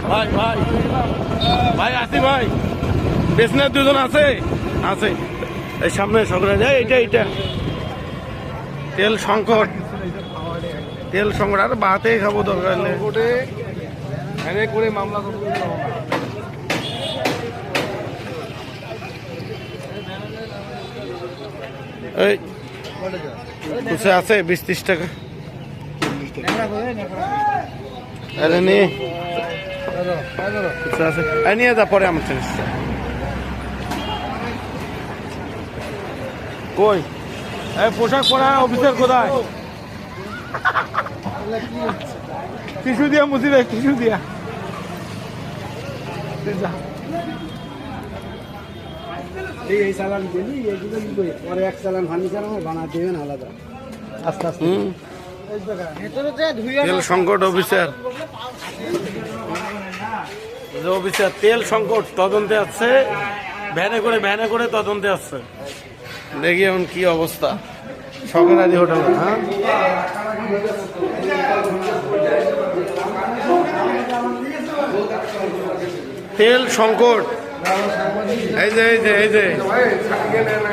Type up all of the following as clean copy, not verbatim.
ভাই ভাই ভাই আসি ভাই, পেছনের দুজন আছে আছে এই সামনে সকলে যায়। এইটা তেল সংকট, তেল সংকট। আর বাতে খাবো দরকার নেই। করে মামলা করতে এই কুচে আছে 20-30 টাকা। আরে নিয়ে কুচে আছে, নিয়ে যা, পরে আমার চিনিস কই। এই পোশাক পরা অফিসার কোথায়? টিস্যু দিয়া মুছি রে, টিস্যু দিয়া। এই চালান দিলি এইগুলো কি করে পরে এক চালান ফানি চালান বানা দেবেন আলাদা আস্তে আস্তে। তেল সংকট অফিসার, অফিসার তেল সংকট তদন্তে আসছে, ভ্যানে করে তদন্তে আসছে। দেখি এখন কি অবস্থা সরকারি হোটেল। হ্যাঁ তেল সংকট, এই যে এই যে এই যে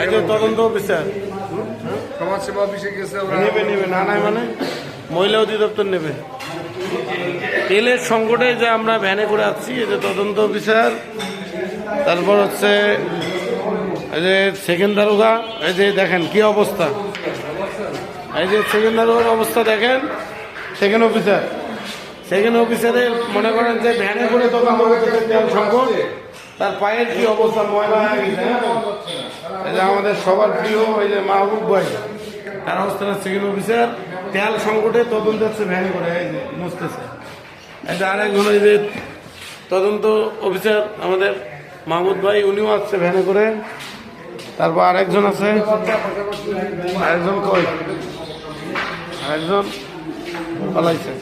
এই যে তদন্ত অফিসার সমাজসেবা অফিসে গেছে নেবে না নাই মানে মহিলা অধিদপ্তর নেবে। তেলের সংকটে যে আমরা ভ্যানে করে আসছি, এই যে তদন্ত অফিসার, তারপর হচ্ছে এই যে সেকেন্ড দারোগা। এই যে দেখেন কি অবস্থা, এই যে সেকেন্ড দারোগার অবস্থা দেখেন। সেকেন্ড অফিসারের মনে করেন যে ভ্যানে করে তদন্ত করতেছে তেল সংকট, তার পায়ের কি অবস্থা, ময়লা হয়ে গেছে। এই যে আমাদের সবার প্রিয় এই যে মাহবুব ভাই, তার অবস্থান সেকেন্ড অফিসার তেল সংকটে তদন্ত হচ্ছে ভ্যানে করে, এই যে মুছতেছে। এই যে আরেকজন এই যে তদন্ত অফিসার আমাদের মাহমুদ ভাই, উনিও আসছে ভ্যানে করে। তারপর আরেকজন আছে, আরেকজন কই, আরেকজন পালাইছে।